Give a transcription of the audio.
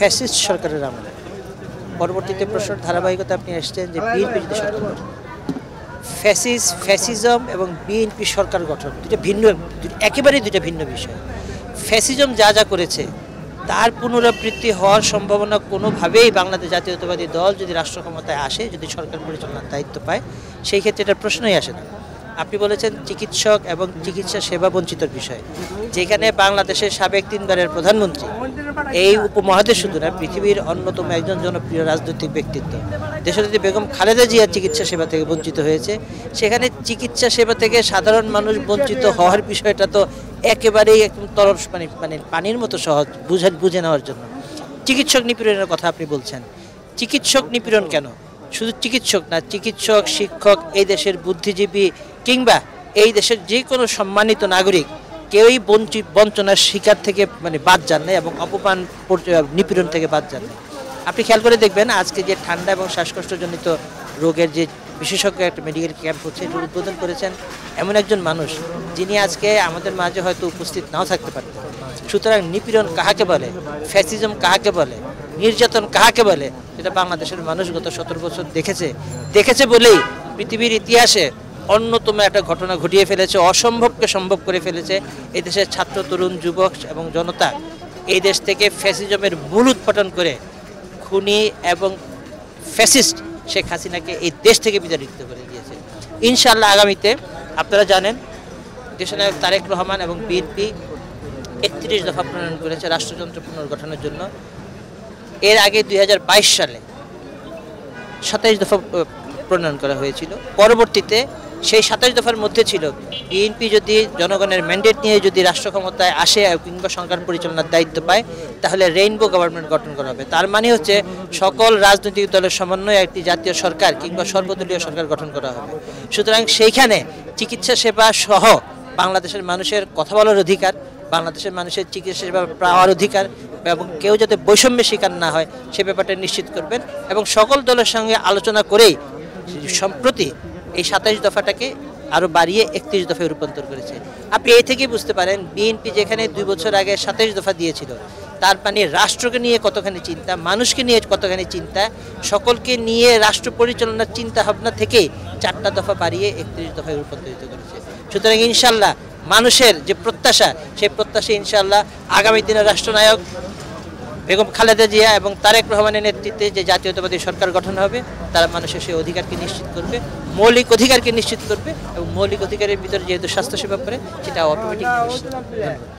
Fascist সরকারের আমলে পরবর্তীতে প্রশ্নের ধারাবাহিকতা আপনি আসছেন যে বিএনপি যদি সরকার গঠন, ফ্যাসিজম এবং বিএনপি সরকার গঠন একেবারেই দুইটা ভিন্ন বিষয়। ফ্যাসিজম যা যা করেছে তার পুনরাবৃত্তি হওয়ার সম্ভাবনা কোনোভাবেই বাংলাদেশ জাতীয়তাবাদী দল যদি রাষ্ট্র ক্ষমতায় আসে, যদি সরকার পরিচালনার দায়িত্ব পায়, সেই ক্ষেত্রে এটার প্রশ্নই আসে না। আপনি বলেছেন চিকিৎসক এবং চিকিৎসা সেবা বঞ্চিতর বিষয়, যেখানে বাংলাদেশের সাবেক 3 বারের প্রধানমন্ত্রী, এই উপমহাদেশ শুধু না পৃথিবীর অন্যতম একজন জনপ্রিয় রাজনৈতিক ব্যক্তিত্ব দেশনেত্রী বেগম খালেদা জিয়া চিকিৎসা সেবা থেকে বঞ্চিত হয়েছে। সেখানে চিকিৎসা সেবা থেকে সাধারণ মানুষ বঞ্চিত হওয়ার বিষয়টা তো একেবারেই একদম তরস পানির মতো সহজ বুঝে নেওয়ার জন্য। চিকিৎসক নিপীড়নের কথা আপনি বলছেন। চিকিৎসক নিপীড়ন কেন? শুধু চিকিৎসক না, চিকিৎসক, শিক্ষক, এই দেশের বুদ্ধিজীবী কিংবা এই দেশের যে কোনো সম্মানিত নাগরিক কেউই বঞ্চনার শিকার থেকে বাদ যান না এবং অপমান নিপীড়ন থেকে বাদ যান না। আপনি খেয়াল করে দেখবেন আজকে যে ঠান্ডা এবং শ্বাসকষ্টজনিত রোগের যে বিশেষজ্ঞ একটা মেডিকেল ক্যাম্প হচ্ছে, এটা উদ্বোধন করেছেন এমন একজন মানুষ যিনি আজকে আমাদের মাঝে হয়তো উপস্থিত নাও থাকতে পারতেন। সুতরাং নিপীড়ন কাহাকে বলে, ফ্যাসিজম কাহাকে বলে, নির্যাতন কাহাকে বলে, যেটা বাংলাদেশের মানুষ গত 17 বছর দেখেছে বলেই পৃথিবীর ইতিহাসে অন্যতম একটা ঘটনা ঘটিয়ে ফেলেছে, অসম্ভবকে সম্ভব করে ফেলেছে। এই দেশের ছাত্র, তরুণ, যুবক এবং জনতা এই দেশ থেকে ফ্যাসিজমের মূল উৎপাটন করে খুনি এবং ফ্যাসিস্ট শেখ হাসিনাকে এই দেশ থেকে বিতাড়িত করে দিয়েছে। ইনশাআল্লাহ আগামীতে আপনারা জানেন দেশনায়ক তারেক রহমান এবং বিএনপি 31 দফা প্রণয়ন করেছে রাষ্ট্রযন্ত্র পুনর্গঠনের জন্য। এর আগে 2022 সালে 27 দফা প্রণয়ন করা হয়েছিল। পরবর্তীতে সেই 27 দফার মধ্যে ছিল বিএনপি যদি জনগণের ম্যান্ডেট নিয়ে যদি রাষ্ট্র ক্ষমতায় আসে কিংবা সরকার পরিচালনার দায়িত্ব পায়, তাহলে রেইনবো গভর্নমেন্ট গঠন করা হবে। তার মানে হচ্ছে সকল রাজনৈতিক দলের সমন্বয়ে একটি জাতীয় সরকার কিংবা সর্বদলীয় সরকার গঠন করা হবে। সুতরাং সেইখানে চিকিৎসা সেবা সহ বাংলাদেশের মানুষের কথা বলার অধিকার, বাংলাদেশের মানুষের চিকিৎসা সেবা পাওয়ার অধিকার এবং কেউ যাতে বৈষম্যের শিকার না হয় সে ব্যাপারটা নিশ্চিত করবেন এবং সকল দলের সঙ্গে আলোচনা করেই সম্প্রতি এই 27 দফাটাকে আরও বাড়িয়ে 31 দফায় রূপান্তর করেছে। আপনি এই থেকেই বুঝতে পারেন বিএনপি যেখানে 2 বছর আগে 27 দফা দিয়েছিল, তার মানে রাষ্ট্রকে নিয়ে কতখানি চিন্তা, মানুষকে নিয়ে কতখানি চিন্তা, সকলকে নিয়ে রাষ্ট্র পরিচালনার চিন্তা ভাবনা থেকেই 4টা দফা বাড়িয়ে 31 দফায় রূপান্তরিত করেছে। সুতরাং ইনশাল্লাহ মানুষের যে প্রত্যাশা, সেই প্রত্যাশা ইনশাল্লাহ আগামী দিনের রাষ্ট্রনায়ক বেগম খালেদা জিয়া এবং তারেক রহমানের নেতৃত্বে যে জাতীয়তাবাদী সরকার গঠন হবে, তারা মানুষের সেই অধিকারকে নিশ্চিত করবে, মৌলিক অধিকারকে নিশ্চিত করবে এবং মৌলিক অধিকারের ভিতরে যেহেতু স্বাস্থ্যসেবা পড়ে সেটা অটোমেটিক।